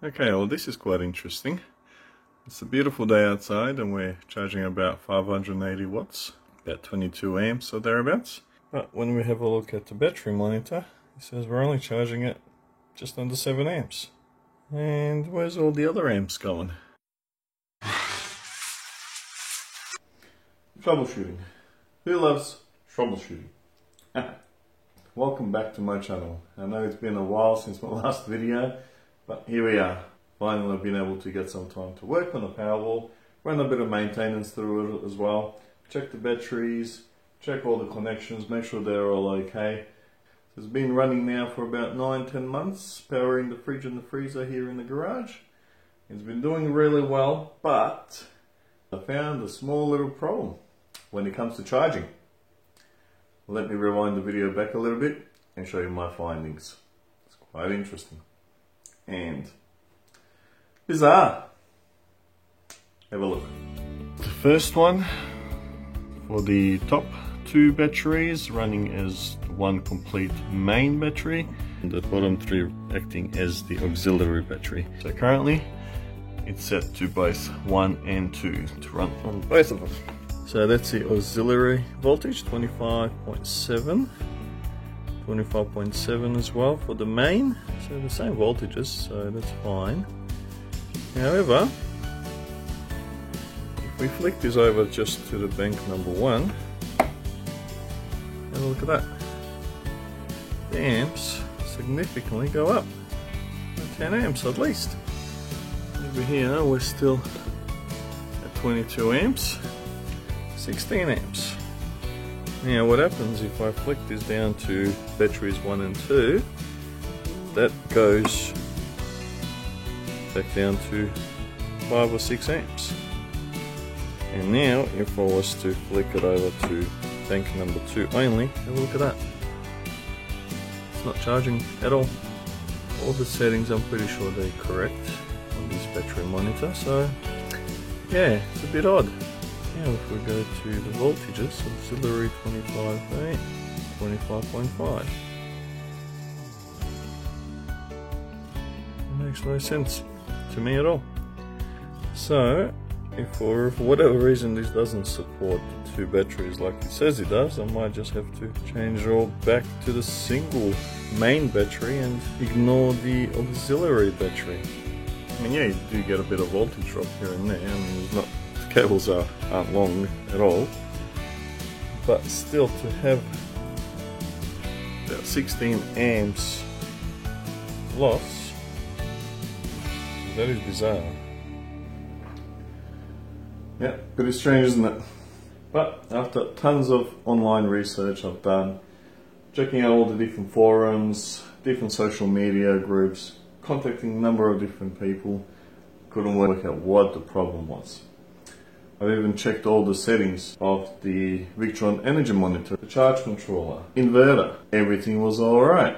Okay, well this is quite interesting. It's a beautiful day outside and we're charging about 580 watts, about 22 amps or thereabouts. But when we have a look at the battery monitor, it says we're only charging it just under 7 amps. And where's all the other amps going? Troubleshooting. Who loves troubleshooting? Welcome back to my channel. I know it's been a while since my last video, but here we are. Finally I've been able to get some time to work on the Powerwall, run a bit of maintenance through it as well, check the batteries, check all the connections, make sure they're all okay. It's been running now for about 9-10 months, powering the fridge and the freezer here in the garage. It's been doing really well, but I found a small little problem when it comes to charging. Let me rewind the video back a little bit and show you my findings. It's quite interesting and bizarre. Have a look. The first one for the top two batteries running as one complete main battery and the bottom three acting as the auxiliary battery. So currently it's set to both 1 and 2 to run on both of them. So that's the auxiliary voltage, 25.7. 25.7 as well for the main, so the same voltages, so that's fine. However, if we flick this over just to the bank number 1, have a look at that. The amps significantly go up, 10 amps at least. Over here we're still at 22 amps, 16 amps. Now what happens if I flick this down to batteries 1 and 2, that goes back down to 5 or 6 amps. And now if I was to flick it over to bank number 2 only, have a look at that. It's not charging at all. All the settings I'm pretty sure they're correct on this battery monitor, so yeah, it's a bit odd. Now if we go to the voltages, auxiliary 25.8, 25.5. It makes no sense to me at all. So, if for whatever reason this doesn't support the 2 batteries like it says it does, I might just have to change it all back to the single main battery and ignore the auxiliary battery. I mean, yeah, you do get a bit of voltage drop here and there. I mean, it's not, cables aren't long at all, but still to have about 16 amps loss, that is bizarre. Yeah, pretty strange, isn't it? But after tons of online research I've done, checking out all the different forums, different social media groups, contacting a number of different people, couldn't work out what the problem was. I've even checked all the settings of the Victron energy monitor, the charge controller, inverter. Everything was alright.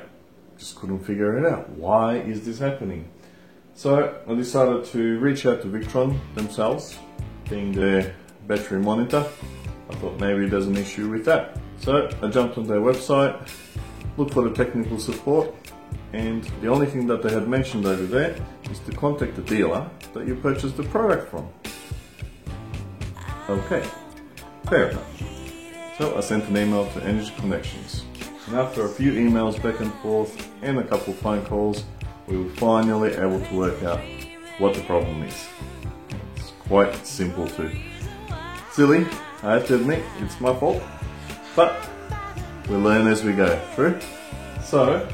Just couldn't figure it out. Why is this happening? So I decided to reach out to Victron themselves, being their battery monitor. I thought maybe there's an issue with that. So I jumped on their website, looked for the technical support, and the only thing that they had mentioned over there is to contact the dealer that you purchased the product from. Okay, fair enough. So I sent an email to Energy Connections, and after a few emails back and forth and a couple of phone calls, we were finally able to work out what the problem is. It's quite simple too. Silly, I have to admit, it's my fault, but we learn as we go, true? So,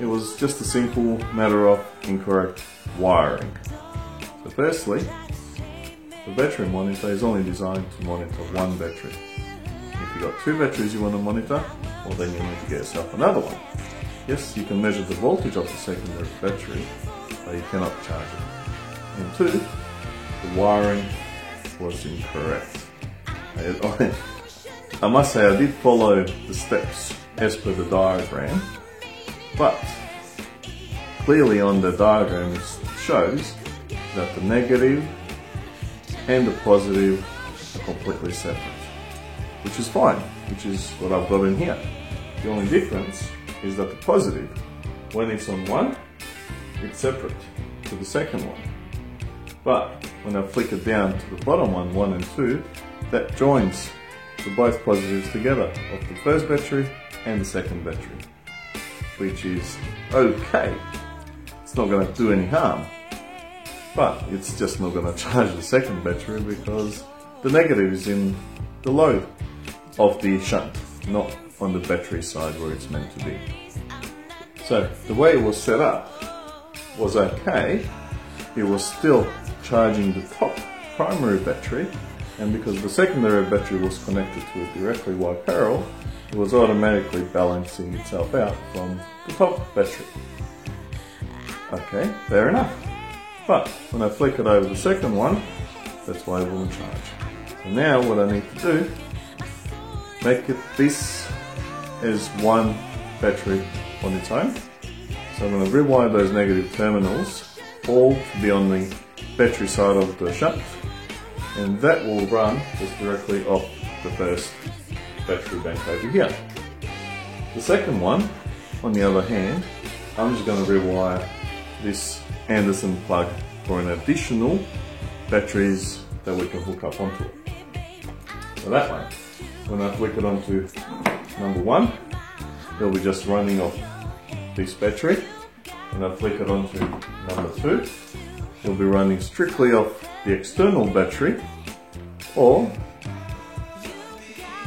it was just a simple matter of incorrect wiring. So firstly, the battery monitor is only designed to monitor one battery. If you've got 2 batteries you want to monitor, well then you need to get yourself another one. Yes, you can measure the voltage of the secondary battery, but you cannot charge it. And 2, the wiring was incorrect. I must say I did follow the steps as per the diagram, but clearly on the diagram it shows that the negative and the positive are completely separate, which is fine, which is what I've got in here. The only difference is that the positive, when it's on one, it's separate. to the second one. But when I flick it down to the bottom one, 1 and 2, that joins the both positives together of the first battery and the second battery, which is okay. It's not going to do any harm, but it's just not going to charge the second battery because the negative is in the load of the shunt, not on the battery side where it's meant to be. So the way it was set up was okay. It was still charging the top primary battery, and because the secondary battery was connected to it directly while parallel, it was automatically balancing itself out from the top battery. Okay, fair enough. But when I flick it over the second one, that's why it won't charge. So now what I need to do, make it this as one battery on its own. So I'm going to rewire those negative terminals all to be on the battery side of the shunt, and that will run just directly off the first battery bank over here. The second one, on the other hand, I'm just going to rewire this Anderson plug for an additional batteries that we can hook up onto it. So that way, when I flick it onto number 1, it'll be just running off this battery. When I flick it onto number 2, it'll be running strictly off the external battery, or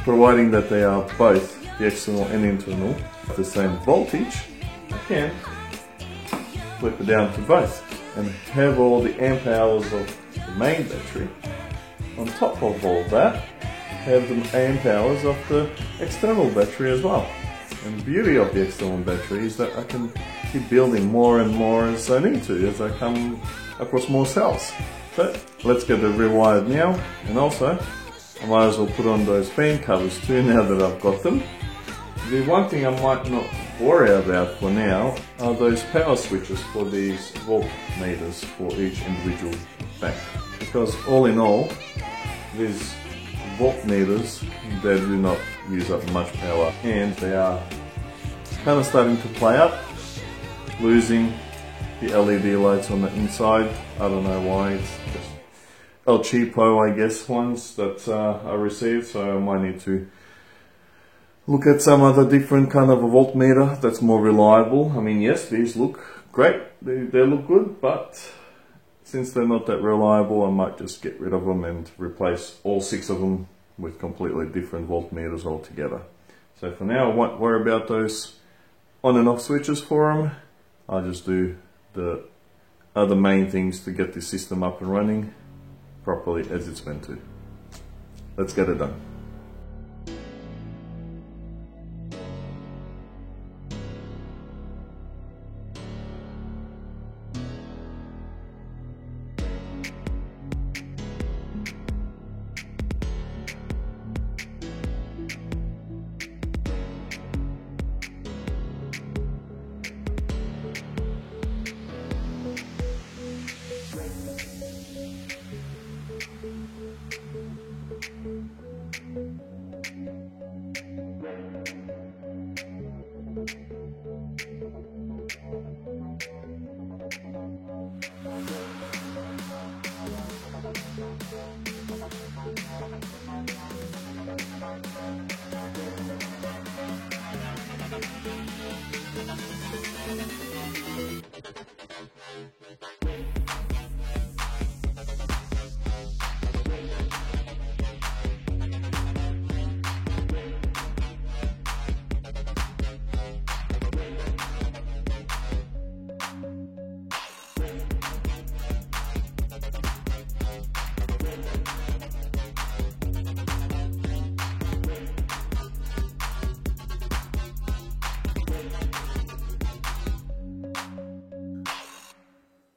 providing that they are both, the external and internal, at the same voltage, I can flip it down to both and have all the amp hours of the main battery. On top of all that, have the amp hours of the external battery as well. And the beauty of the external battery is that I can keep building more and more as I need to, as I come across more cells. So let's get it rewired now, and also I might as well put on those fan covers too now that I've got them. The one thing I might not worry about for now are those power switches for these voltmeters for each individual bank, because all in all, these voltmeters, they do not use up much power, and they are kind of starting to play up, losing the LED lights on the inside. I don't know why, it's just El Cheapo, I guess, ones that I received, so I might need to look at some other different kind of a voltmeter that's more reliable. I mean, yes, these look great, they look good, but since they're not that reliable, I might just get rid of them and replace all 6 of them with completely different voltmeters altogether. So for now, I won't worry about those on and off switches for them. I'll just do the other main things to get this system up and running properly as it's meant to. Let's get it done.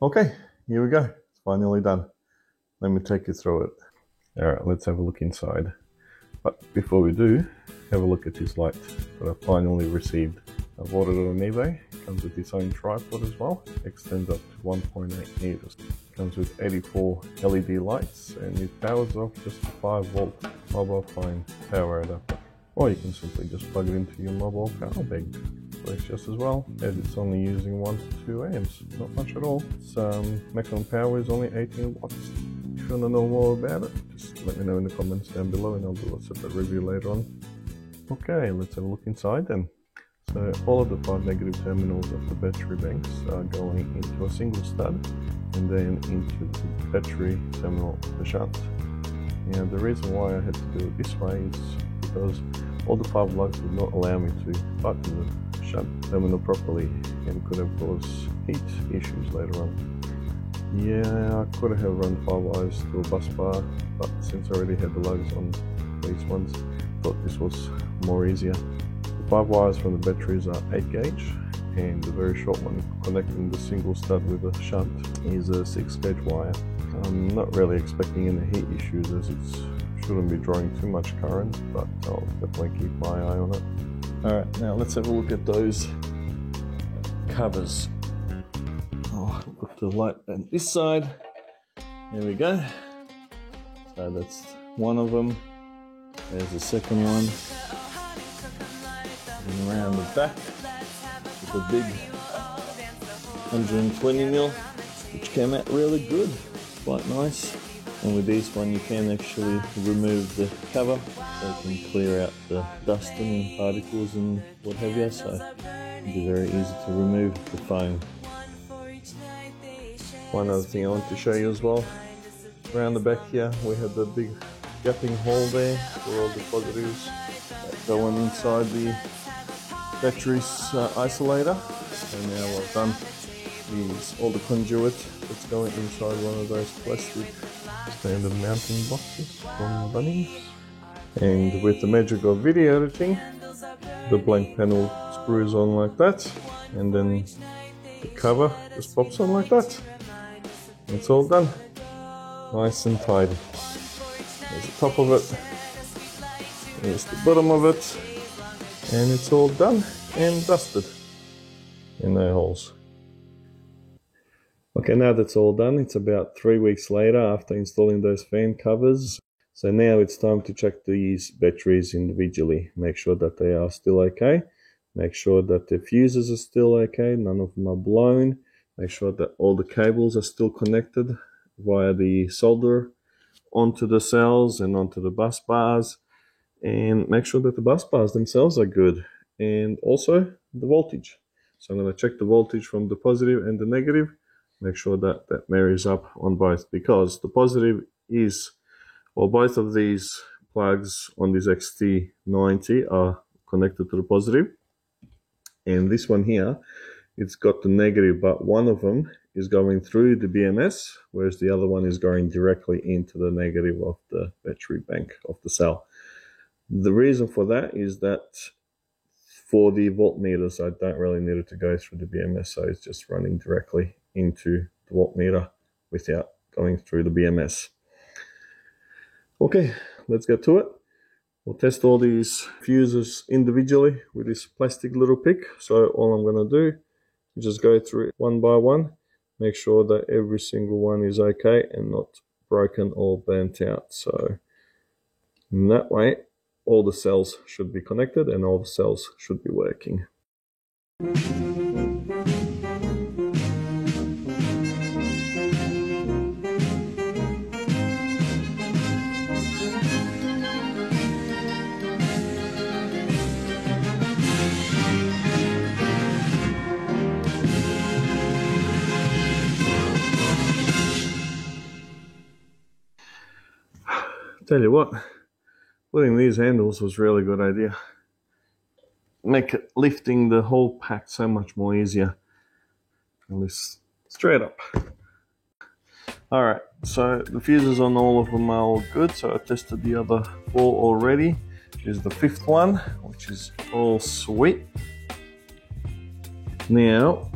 Okay, here we go. It's finally done. Let me take you through it. Alright, let's have a look inside. But before we do, have a look at this light that I finally received. I've ordered it on eBay. It comes with its own tripod as well. It extends up to 1.8 meters. It comes with 84 LED lights, and it powers off just a 5 volt mobile phone power adapter. Or you can simply just plug it into your mobile power bank. works just as well, as it's only using 1 to 2 amps, not much at all. Its maximum power is only 18 watts. If you want to know more about it, just let me know in the comments down below and I'll do a separate review later on. Okay, let's have a look inside then. So all of the 5 negative terminals of the battery banks are going into a single stud and then into the battery terminal of the shunt. And the reason why I had to do it this way is because all the 5 lugs would not allow me to button the shunt terminal properly and could have caused heat issues later on. Yeah, I could have run 5 wires to a bus bar, but since I already had the lugs on these ones, I thought this was more easier. The 5 wires from the batteries are 8 gauge, and the very short one connecting the single stud with the shunt is a 6 gauge wire. I'm not really expecting any heat issues as it shouldn't be drawing too much current, but I'll definitely keep my eye on it. Alright, now let's have a look at those covers. Oh, put the light on this side. There we go. So that's one of them. There's the second one. And around the back with a big 120mm, which came out really good, quite nice. And with this one you can actually remove the cover so you can clear out the dust and particles and what have you, so it'll be very easy to remove the foam. One other thing I want to show you as well, around the back here we have the big gapping hole there for all the positives going inside the battery's isolator. So now what I've done is all the conduit that's going inside one of those plastic standard mounting boxes from Bunnings. And with the magic of video editing, the blank panel screws on like that, and then the cover just pops on like that. It's all done, nice and tidy. There's the top of it, there's the bottom of it, and it's all done and dusted, and no holes. Okay, now that's all done, it's about 3 weeks later after installing those fan covers. So now it's time to check these batteries individually. Make sure that they are still okay. Make sure that the fuses are still okay, none of them are blown. Make sure that all the cables are still connected via the solder onto the cells and onto the bus bars. And make sure that the bus bars themselves are good. And also the voltage. So I'm going to check the voltage from the positive and the negative. Make sure that that marries up on both, because the positive is, or both of these plugs on this XT90 are connected to the positive. And this one here, it's got the negative, but one of them is going through the BMS, whereas the other one is going directly into the negative of the battery bank of the cell. The reason for that is that for the voltmeters, I don't really need it to go through the BMS, so it's just running directly into the voltmeter without going through the BMS. Okay, let's get to it. We'll test all these fuses individually with this plastic little pick. So all I'm going to do is just go through it one by one, make sure that every single one is okay and not broken or burnt out. So in that way, all the cells should be connected and all the cells should be working. Tell you what, putting these handles was a really good idea. Make it lifting the whole pack so much more easier. And this straight up. Alright, so the fuses on all of them are all good, so I tested the other 4 already. Here's the 5th one, which is all sweet. Now,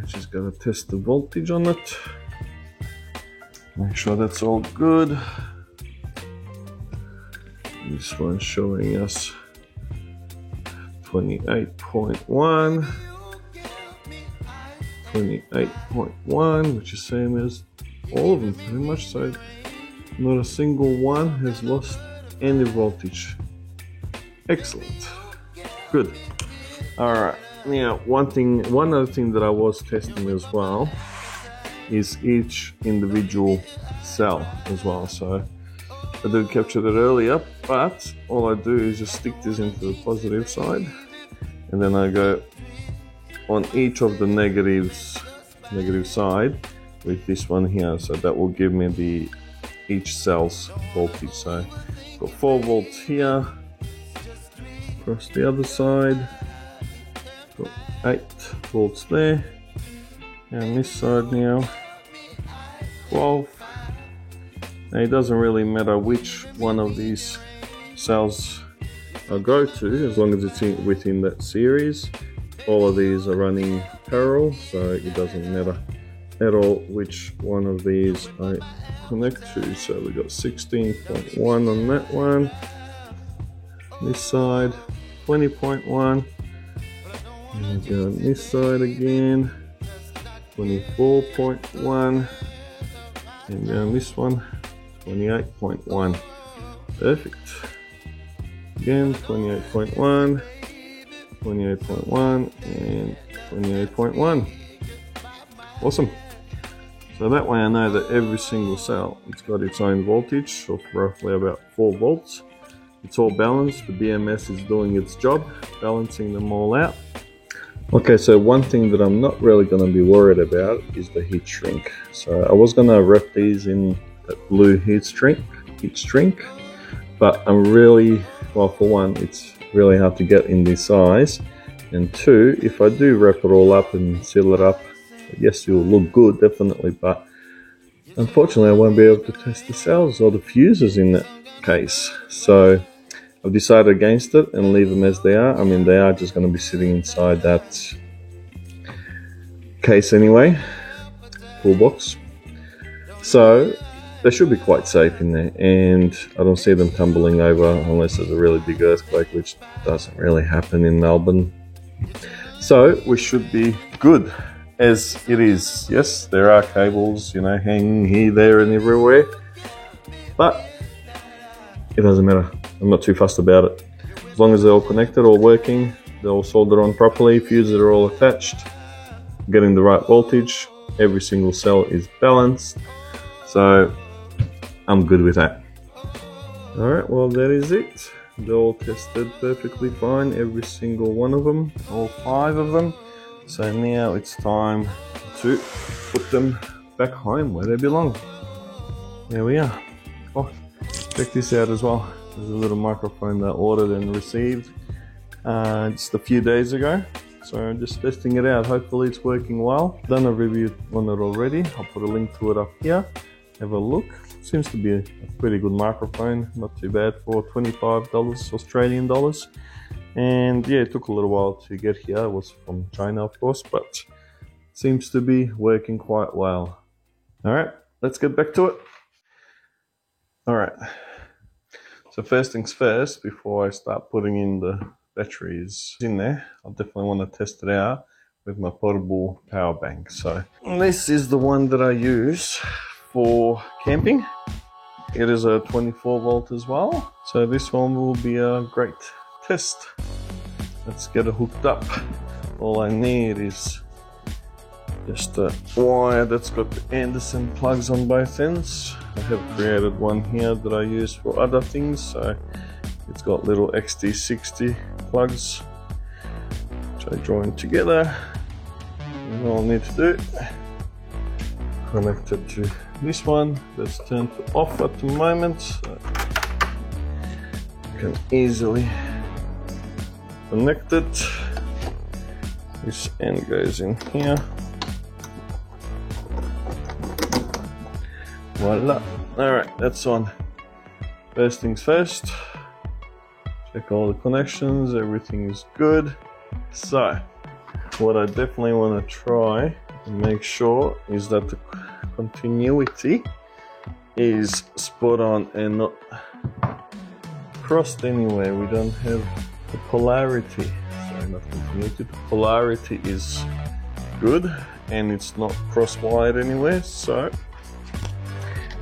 just gotta test the voltage on it. Make sure that's all good. This one's showing us 28.1, 28.1, which is same as all of them pretty much, so not a single one has lost any voltage. Excellent. Good. Alright, Now, one other thing that I was testing as well is each individual cell as well. So I did capture that earlier, but all I do is just stick this into the positive side, and then I go on each of the negative side with this one here. So that will give me each cell's voltage. So I've got 4 volts here, across the other side, got 8 volts there, and this side now 12. Now it doesn't really matter which one of these cells I go to, as long as it's within that series. All of these are running parallel, so it doesn't matter at all which one of these I connect to. So we got 16.1 on that one, this side 20.1, and go on this side again 24.1, and down this one 28.1. Perfect. Again 28.1, 28.1, and 28.1. Awesome. So that way I know that every single cell, it's got its own voltage of roughly about 4 volts. It's all balanced. The BMS is doing its job, balancing them all out. Okay, so one thing that I'm not really going to be worried about is the heat shrink. So I was going to wrap these in that blue heat shrink, but I'm really, well, for one, it's really hard to get in this size, and 2, if I do wrap it all up and seal it up, yes, it will look good, definitely, but unfortunately I won't be able to test the cells or the fuses in that case. So I've decided against it and leave them as they are. I mean, they are just going to be sitting inside that case anyway, full box. So they should be quite safe in there, and I don't see them tumbling over unless there's a really big earthquake, which doesn't really happen in Melbourne. So we should be good as it is. Yes, there are cables, you know, hanging here, there and everywhere, but it doesn't matter. I'm not too fussed about it. As long as they're all connected, all working, they're all soldered on properly, fuses are all attached, getting the right voltage, every single cell is balanced, so I'm good with that. Alright, well that is it. They're all tested perfectly fine, every single one of them, all 5 of them. So now it's time to put them back home where they belong. There we are. Oh, check this out as well. There's a little microphone that I ordered and received just a few days ago. So I'm just testing it out. Hopefully it's working well. Done a review on it already. I'll put a link to it up here. Have a look. Seems to be a pretty good microphone. Not too bad for $25 Australian dollars. And yeah, it took a little while to get here. It was from China, of course, but seems to be working quite well. All right, let's get back to it. All right. So first things first, before I start putting in the batteries in there, I'll definitely want to test it out with my portable power bank. So this is the one that I use for camping. It is a 24 volt as well. So this one will be a great test. Let's get it hooked up. All I need is just a wire that's got the Anderson plugs on both ends. I have created one here that I use for other things, so it's got little XT60 plugs which I join together, and all I need to do, connect it to this one that's turned to off at the moment, so you can easily connect it. This end goes in here. Voila. Alright, that's on. First things first, check all the connections, everything is good. So, what I definitely want to try and make sure is that the continuity is spot on and not crossed anywhere. We don't have the polarity. Sorry, not continuity. The polarity is good and it's not cross-wired anywhere. So,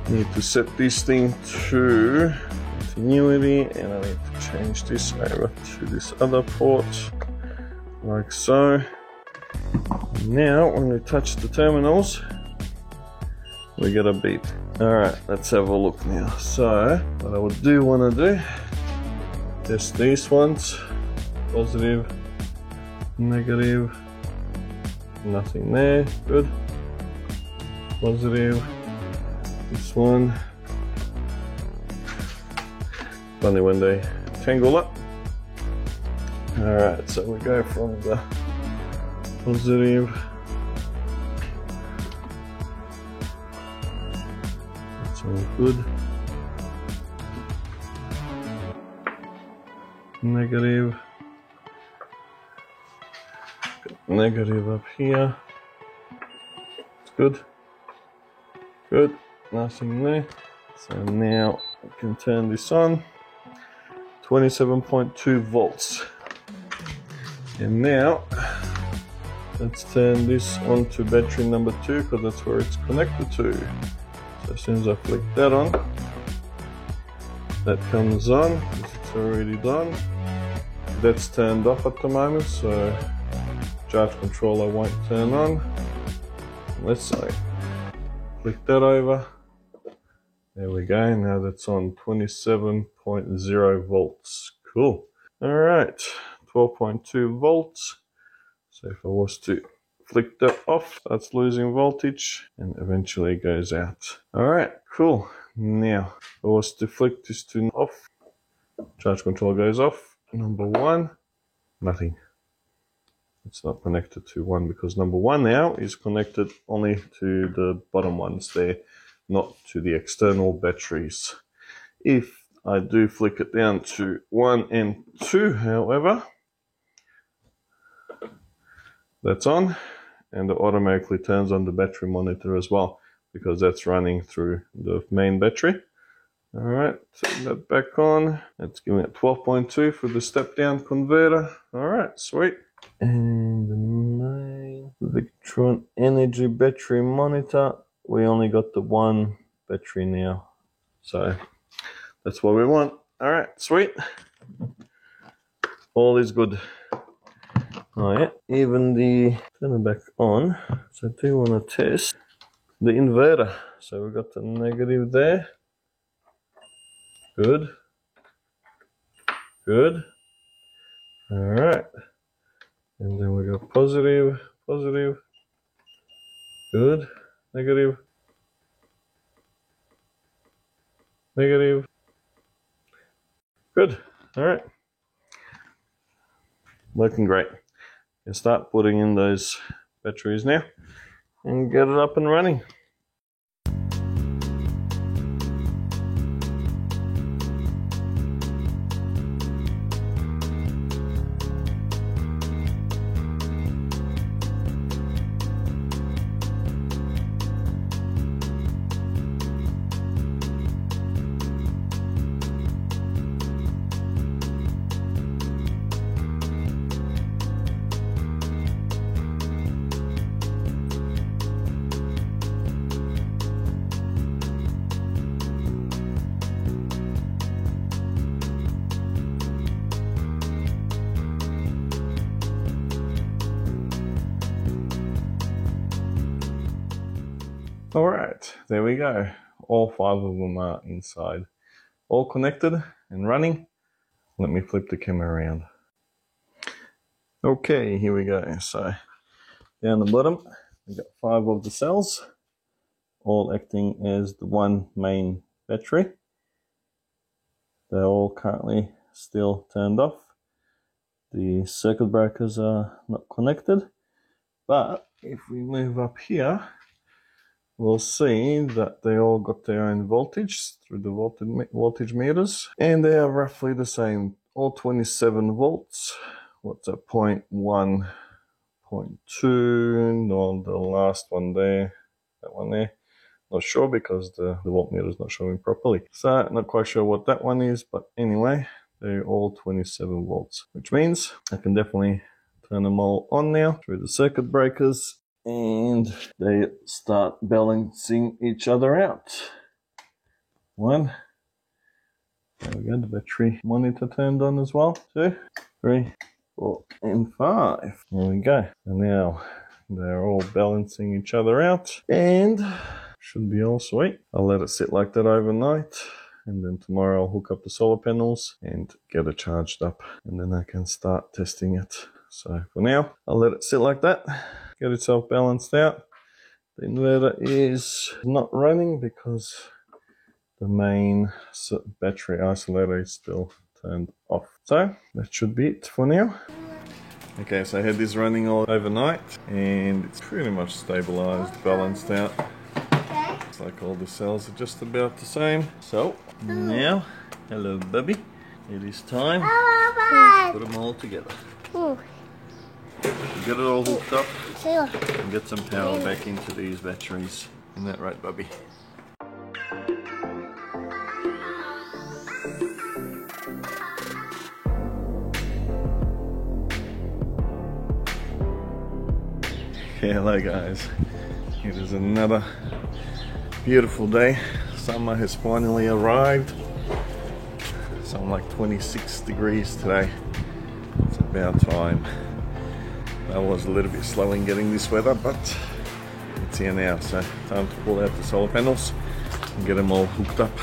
need to set this thing to continuity, and I need to change this over to this other port. like so. Now when we touch the terminals, we get a beep. Alright, let's have a look now. So what I do want to do, test these ones. Positive, negative, nothing there, good. Positive, this one. Funny when they tangle up. Alright, so we go from the positive, that's all good. Negative, negative up here, it's good, good, nothing there. So now I can turn this on, 27.2 volts. And now let's turn this on to battery number 2 because that's where it's connected to. So as soon as I flick that on, that comes on, it's already done. That's turned off at the moment, so charge controller won't turn on. Let's say, flick that over. There we go, now that's on 27.0 volts. Cool. Alright, 12.2 volts. So if I was to flick that off, that's losing voltage and eventually goes out. Alright, cool. Now, if I was to flick this to off, charge control goes off. Number 1, nothing. It's not connected to 1 because number 1 now is connected only to the bottom ones there, not to the external batteries. If I do flick it down to 1 and 2, however, that's on, and it automatically turns on the battery monitor as well because that's running through the main battery. Alright, turn that back on. Let's give it 12.2 for the step down converter. Alright, sweet. And the main Victron Energy battery monitor, we only got the 1 battery now, so that's what we want. Alright, sweet. All is good. Oh yeah, even the, turn it back on, so I do want to test the inverter. So we got the negative there, good, good, alright, and then we got positive, positive, good, negative, negative, good, alright, working great. And start putting in those batteries now and get it up and running. Alright, there we go. All 5 of them are inside. All connected and running. Let me flip the camera around. Okay, here we go. So, down the bottom, we've got 5 of the cells, all acting as the 1 main battery. They're all currently still turned off. The circuit breakers are not connected, but if we move up here, we'll see that they all got their own voltage through the voltage meters, and they are roughly the same, all 27 volts. What's that, 0.1, 0.2, no, the last one there, that one there, not sure because the voltmeter is not showing properly. So, not quite sure what that one is, but anyway, they're all 27 volts, which means I can definitely turn them all on now through the circuit breakers, and they start balancing each other out. 1, there we go, the battery monitor turned on as well. 2, 3, 4 and 5. There we go. And now they're all balancing each other out and should be all sweet. I'll let it sit like that overnight, and then tomorrow I'll hook up the solar panels and get it charged up, and then I can start testing it. So for now, I'll let it sit like that, get itself balanced out. The inverter is not running because the main battery isolator is still turned off. So that should be it for now. Okay, so I had this running all overnight and it's pretty much stabilized, balanced out. It's like all the cells are just about the same. So now, hello Bubby, it is time to put them all together. Get it all hooked up and get some power back into these batteries. Isn't that right, Bubby? Hello guys, it is another beautiful day. Summer has finally arrived. Something like 26 degrees today. It's about time. I was a little bit slow in getting this weather, but it's here now, so time to pull out the solar panels and get them all hooked up.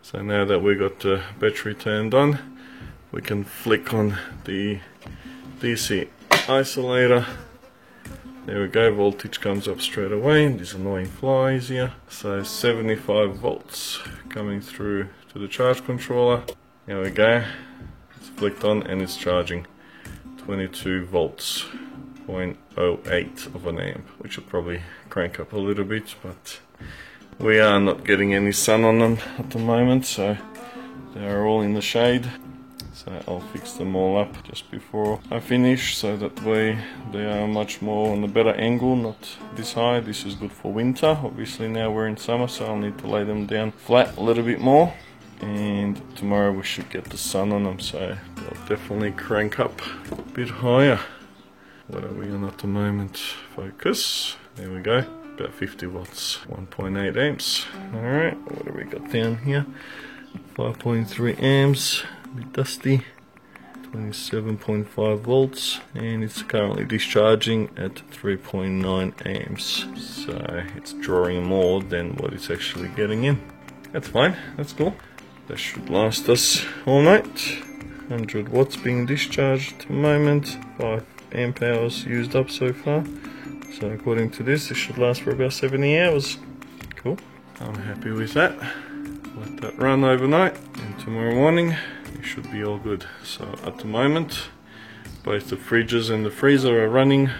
So now that we got the battery turned on, we can flick on the DC isolator. There we go, voltage comes up straight away. These annoying flies here. So 75 volts coming through to the charge controller. There we go, it's flicked on and it's charging 22 volts, 0.08 of an amp, which will probably crank up a little bit, but we are not getting any sun on them at the moment, so they are all in the shade. So I'll fix them all up just before I finish, so that way they are much more on a better angle, not this high. This is good for winter. Obviously now we're in summer, so I'll need to lay them down flat a little bit more. And tomorrow we should get the sun on them, so they'll definitely crank up a bit higher. What are we on at the moment? Focus. There we go. About 50 watts, 1.8 amps. Alright, what have we got down here? 5.3 amps, a bit dusty, 27.5 volts, and it's currently discharging at 3.9 amps. So it's drawing more than what it's actually getting in. That's fine, that's cool. That should last us all night. 100 watts being discharged at the moment, 5 amp hours used up so far. So according to this, it should last for about 70 hours. Cool. I'm happy with that. Let that run overnight, and tomorrow morning it should be all good. So at the moment, both the fridges and the freezer are running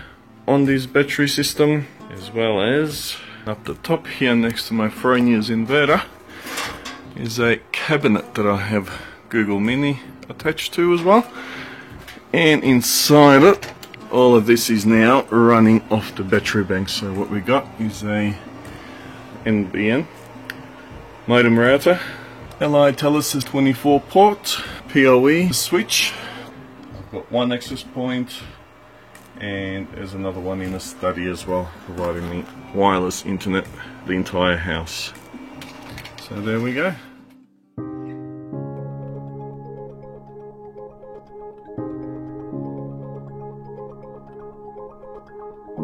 on this battery system, as well as up the top here next to my Fronius inverter is a cabinet that I have Google Mini attached to as well. And inside it, all of this is now running off the battery bank. So what we got is a NBN modem router, LI Telus 24 port, PoE switch. I've got one access point, and there's another one in the study as well, providing me wireless internet the entire house. So there we go. Good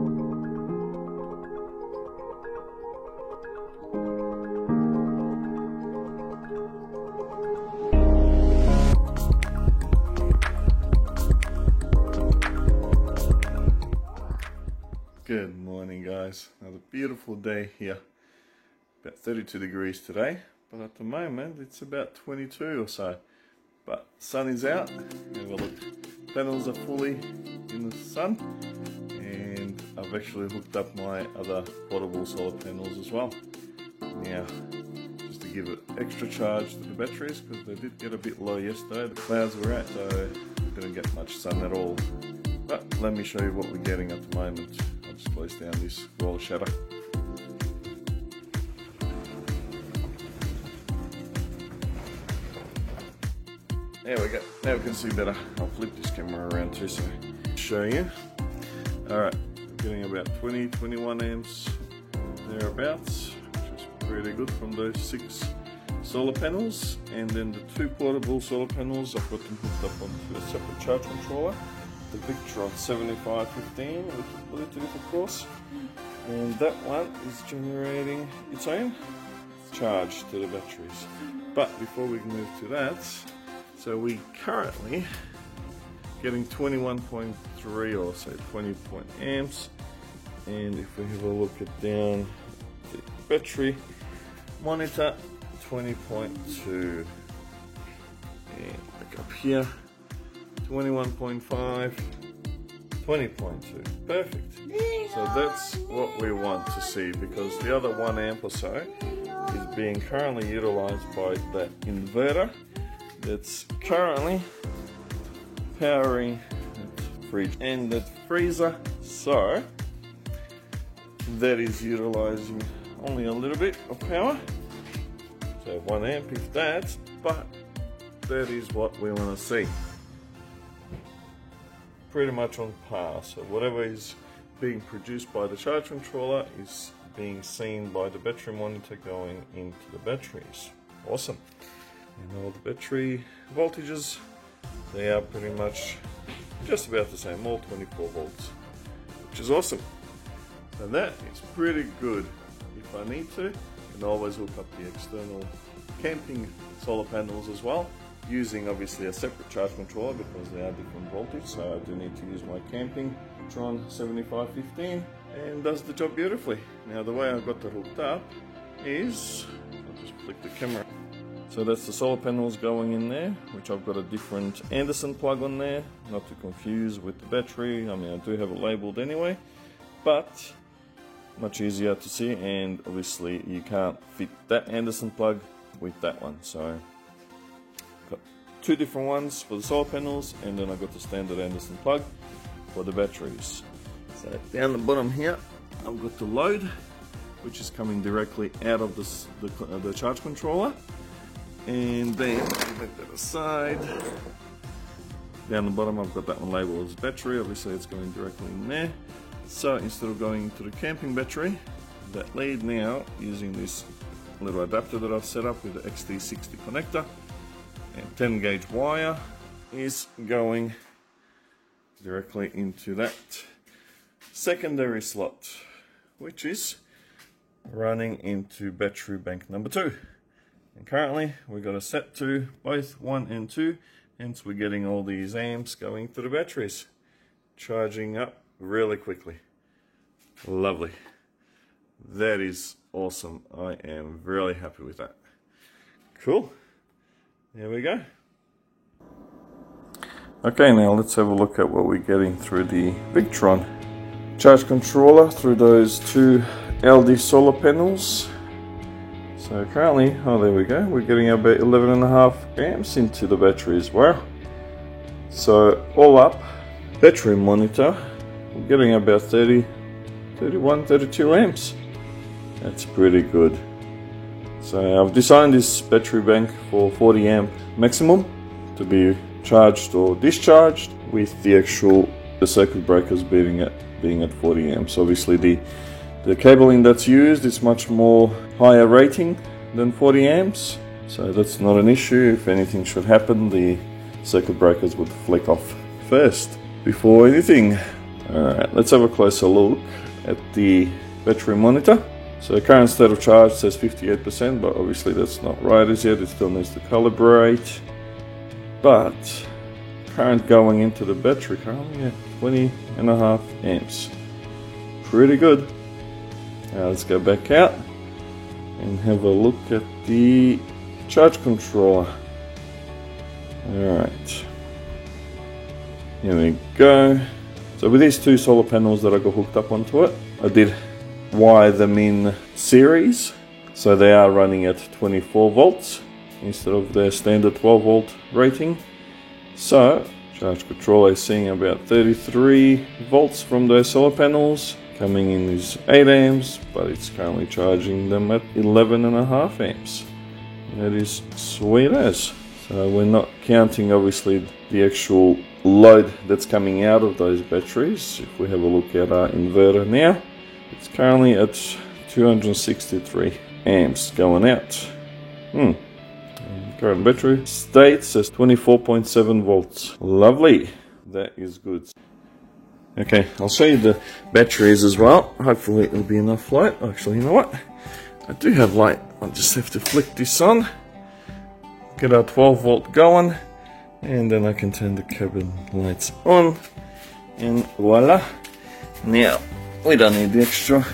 morning, guys. Another beautiful day here. About 32 degrees today, but at the moment it's about 22 or so. But sun is out, and look, panels are fully in the sun, and I've actually hooked up my other portable solar panels as well. Now, just to give it extra charge to the batteries, because they did get a bit low yesterday, the clouds were out, so we didn't get much sun at all. But let me show you what we're getting at the moment. I'll just close down this wall shutter. There we go. Now we can see better. I'll flip this camera around too so I can show you. Alright, we're getting about 20-21 amps thereabouts, which is pretty good from those 6 solar panels. And then the 2 portable solar panels, I've got them hooked up onto a separate charge controller. The Victron 7515 with Bluetooth, of course, and that one is generating its own charge to the batteries. But before we move to that, so we currently getting 21.3 or so 20 amps, and if we have a look at down the battery monitor, 20.2, and back up here. 21.5, 20.2, perfect. So that's what we want to see, because the other 1 amp or so is being currently utilized by that inverter that's currently powering that fridge and that freezer. So that is utilizing only a little bit of power, so 1 amp if that, but that is what we want to see. Pretty much on par, so whatever is being produced by the charge controller is being seen by the battery monitor going into the batteries. Awesome. And all the battery voltages, they are pretty much just about the same, all 24 volts, which is awesome. And that is pretty good. If I need to, I can always hook up the external camping solar panels as well, using obviously a separate charge controller because they are different voltage, so I do need to use my camping Victron 7515, and does the job beautifully. Now the way I've got that hooked up is, I'll just flick the camera. So that's the solar panels going in there, which I've got a different Anderson plug on there, not to confuse with the battery. I mean, I do have it labelled anyway, but much easier to see, and obviously you can't fit that Anderson plug with that one. So got 2 different ones for the solar panels, and then I've got the standard Anderson plug for the batteries. So down the bottom here, I've got the load, which is coming directly out of the charge controller. And then, put that aside, down the bottom I've got that one labeled as battery, obviously it's going directly in there. So instead of going to the camping battery, that lead now, using this little adapter that I've set up with the XT60 connector and 10 gauge wire, is going directly into that secondary slot, which is running into battery bank number 2. And currently we've got it set to both 1 and 2, hence we're getting all these amps going to the batteries, charging up really quickly. Lovely. That is awesome. I am really happy with that. Cool. There we go. Okay, now let's have a look at what we're getting through the Victron charge controller through those 2 LD solar panels. So currently, oh there we go, we're getting about 11.5 amps into the batteries. Wow. So all up, battery monitor, we're getting about 30, 31, 32 amps. That's pretty good. So I've designed this battery bank for 40 amp maximum to be charged or discharged, with the circuit breakers being at 40 amps. Obviously the cabling that's used is much more higher rating than 40 amps, so that's not an issue. If anything should happen, the circuit breakers would flick off first before anything. Alright, let's have a closer look at the battery monitor. So current state of charge says 58%, but obviously that's not right as yet, it still needs to calibrate. But current going into the battery currently at 20.5 amps. Pretty good. Now let's go back out and have a look at the charge controller. Alright, here we go. So with these two solar panels that I got hooked up onto it, I did wire them in series, so they are running at 24 volts instead of their standard 12 volt rating. So charge controller is seeing about 33 volts from those solar panels. Coming in is 8 amps, but it's currently charging them at 11.5 amps. That is sweet as. So we're not counting obviously the actual load that's coming out of those batteries. If we have a look at our inverter now, it's currently at 263 amps going out. And current battery state says 24.7 volts. Lovely, that is good. Okay, I'll show you the batteries as well. Hopefully it'll be enough light. Actually, you know what? I do have light. I'll just have to flick this on. Get our 12 volt going. And then I can turn the cabin lights on. And voila. Now, we don't need the extra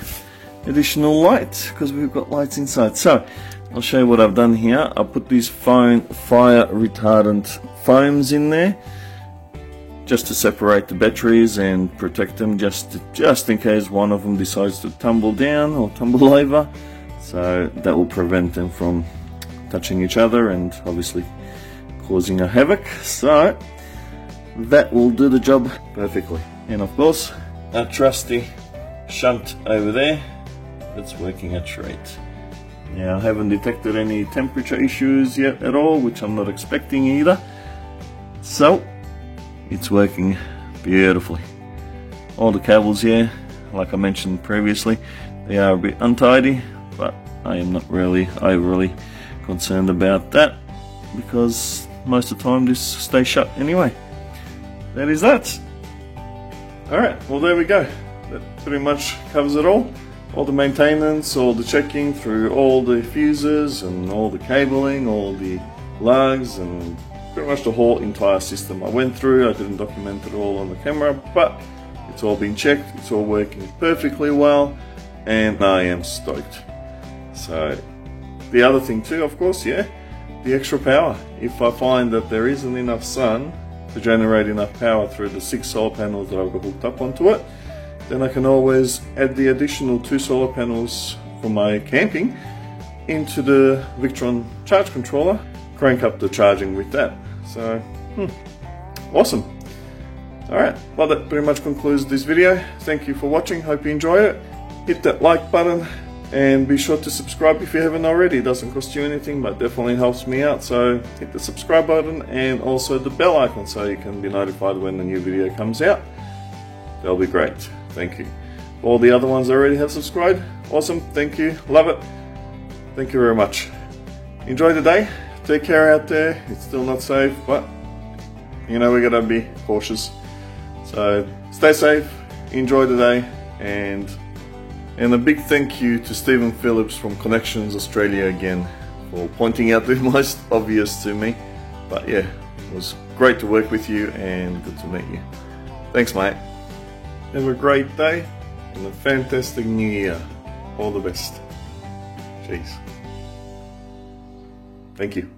additional light because we've got lights inside. So, I'll show you what I've done here. I put these fire retardant foams in there, just to separate the batteries and protect them just in case one of them decides to tumble down or tumble over. So that will prevent them from touching each other and obviously causing a havoc. So that will do the job perfectly. And of course, our trusty shunt over there, that's working at rate. Now I haven't detected any temperature issues yet at all, which I'm not expecting either. So it's working beautifully. All the cables here, like I mentioned previously, they are a bit untidy, but I am not really overly concerned about that because most of the time this stays shut anyway. That is that. Alright, well there we go. That pretty much covers it all. All the maintenance, all the checking through all the fuses and all the cabling, all the lugs and pretty much the whole entire system I went through. I didn't document it all on the camera, but it's all been checked, it's all working perfectly well, and I am stoked. So the other thing too, of course, yeah, the extra power. If I find that there isn't enough sun to generate enough power through the 6 solar panels that I've got hooked up onto it, then I can always add the additional 2 solar panels for my camping into the Victron charge controller, crank up the charging with that. So, awesome. Alright, well that pretty much concludes this video. Thank you for watching, hope you enjoy it. Hit that like button and be sure to subscribe if you haven't already. It doesn't cost you anything, but definitely helps me out. So hit the subscribe button and also the bell icon so you can be notified when the new video comes out. That'll be great. Thank you. All the other ones already have subscribed. Awesome, thank you, love it. Thank you very much. Enjoy the day. Take care out there. It's still not safe, but you know we gotta be cautious. So stay safe, enjoy the day, and a big thank you to Stephen Phillips from Connections Australia again for pointing out the most obvious to me. But yeah, it was great to work with you and good to meet you. Thanks, mate. Have a great day and a fantastic new year. All the best. Cheers. Thank you.